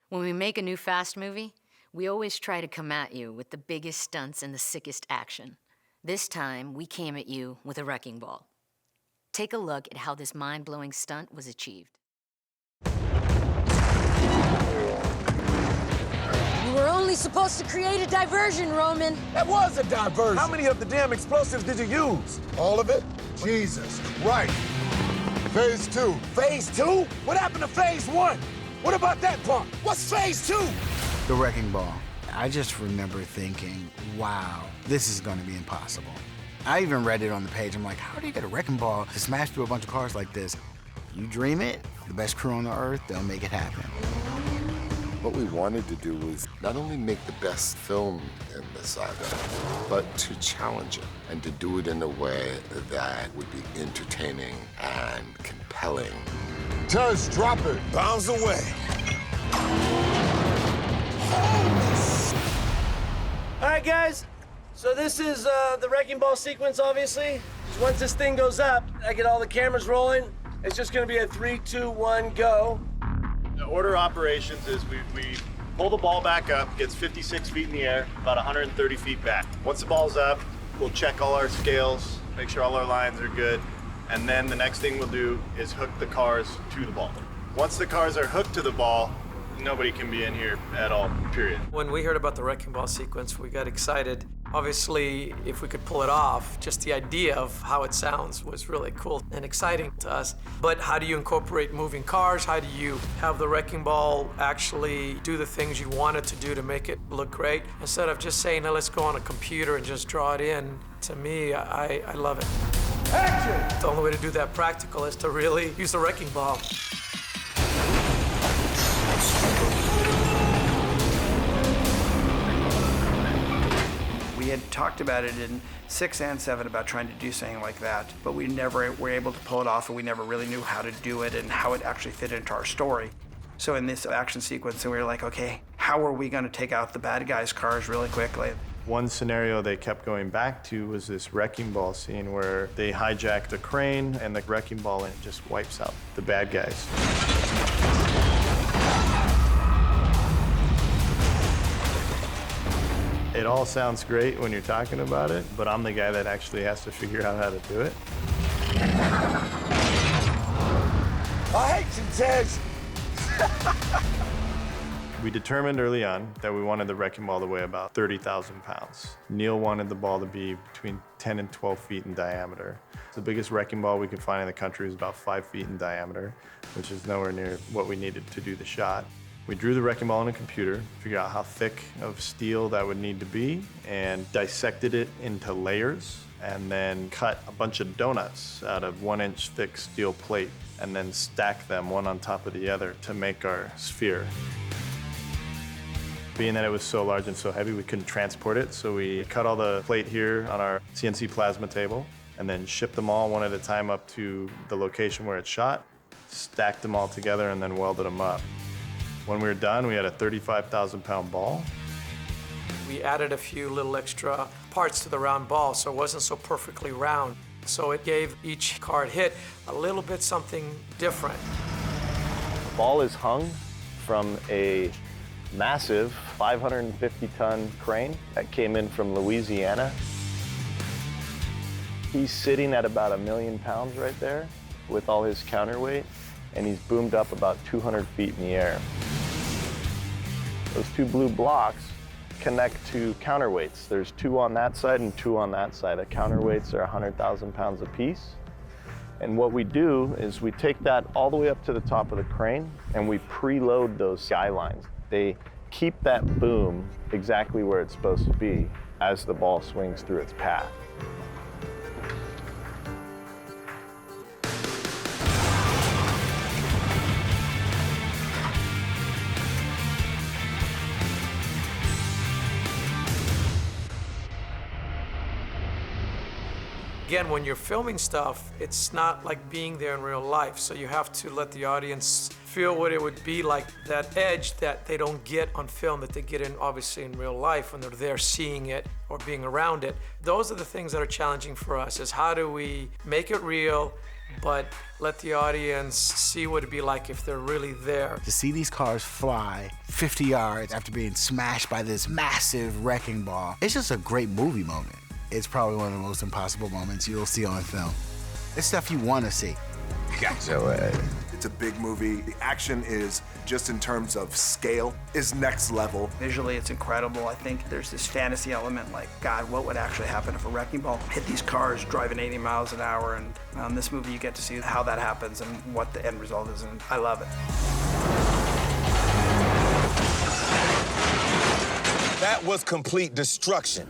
When we make a new Fast movie, we always try to come at you with the biggest stunts and the sickest action. This time, we came at you with a wrecking ball. Take a look at how this mind-blowing stunt was achieved. You were only supposed to create a diversion, Roman. That was a diversion. How many of the damn explosives did you use? All of it? Jesus. Right. Phase 2. Phase 2? What happened to phase 1? What about that pump? What's phase 2? The wrecking ball. I just remember thinking, wow, this is gonna be impossible. I even read it on the page. I'm like, how do you get a wrecking ball to smash through a bunch of cars like this? You dream it, the best crew on the earth, they'll make it happen. What we wanted to do was not only make the best film in the saga, but to challenge it and to do it in a way that would be entertaining and compelling. Tez, drop it. Bounds away. All right, guys. So this is the wrecking ball sequence, obviously. Once this thing goes up, I get all the cameras rolling. It's just gonna be a 3, 2, 1, go. The order of operations is we pull the ball back up, gets 56 feet in the air, about 130 feet back. Once the ball's up, we'll check all our scales, make sure all our lines are good, and then the next thing we'll do is hook the cars to the ball. Once the cars are hooked to the ball, nobody can be in here at all, period. When we heard about the wrecking ball sequence, we got excited. Obviously, if we could pull it off, just the idea of how it sounds was really cool and exciting to us. But how do you incorporate moving cars? How do you have the wrecking ball actually do the things you want it to do to make it look great? Instead of just saying, "Now let's go on a computer and just draw it in," to me, I love it. Action! The only way to do that practical is to really use the wrecking ball. We had talked about it in 6 and 7 about trying to do something like that, but we never were able to pull it off, and we never really knew how to do it and how it actually fit into our story. So in this action sequence, we were like, okay, how are we going to take out the bad guys' cars really quickly? One scenario they kept going back to was this wrecking ball scene where they hijacked a crane and the wrecking ball and it just wipes out the bad guys. It all sounds great when you're talking about it, but I'm the guy that actually has to figure out how to do it. I hate you, Tez. We determined early on that we wanted the wrecking ball to weigh about 30,000 pounds. Neil wanted the ball to be between 10 and 12 feet in diameter. The biggest wrecking ball we could find in the country was about 5 feet in diameter, which is nowhere near what we needed to do the shot. We drew the wrecking ball on a computer, figured out how thick of steel that would need to be, and dissected it into layers, and then cut a bunch of donuts out of 1-inch thick steel plate, and then stacked them one on top of the other to make our sphere. Being that it was so large and so heavy, we couldn't transport it, so we cut all the plate here on our CNC plasma table, and then shipped them all one at a time up to the location where it's shot, stacked them all together, and then welded them up. When we were done, we had a 35,000-pound ball. We added a few little extra parts to the round ball so it wasn't so perfectly round. So it gave each car it hit a little bit something different. The ball is hung from a massive 550-ton crane that came in from Louisiana. He's sitting at about 1 million pounds right there with all his counterweight, and he's boomed up about 200 feet in the air. Those 2 blue blocks connect to counterweights. There's 2 on that side and 2 on that side. The counterweights are 100,000 pounds apiece. And what we do is we take that all the way up to the top of the crane and we preload those sky lines. They keep that boom exactly where it's supposed to be as the ball swings through its path. Again, when you're filming stuff, it's not like being there in real life, so you have to let the audience feel what it would be like, that edge that they don't get on film, that they get in, obviously, in real life when they're there seeing it or being around it. Those are the things that are challenging for us, is how do we make it real, but let the audience see what it'd be like if they're really there. To see these cars fly 50 yards after being smashed by this massive wrecking ball, it's just a great movie moment. It's probably one of the most impossible moments you'll see on film. It's stuff you want to see. Gotcha. It's a big movie. The action is, just in terms of scale, is next level. Visually, it's incredible. I think there's this fantasy element like, God, what would actually happen if a wrecking ball hit these cars driving 80 miles an hour? And on this movie, you get to see how that happens and what the end result is, and I love it. That was complete destruction.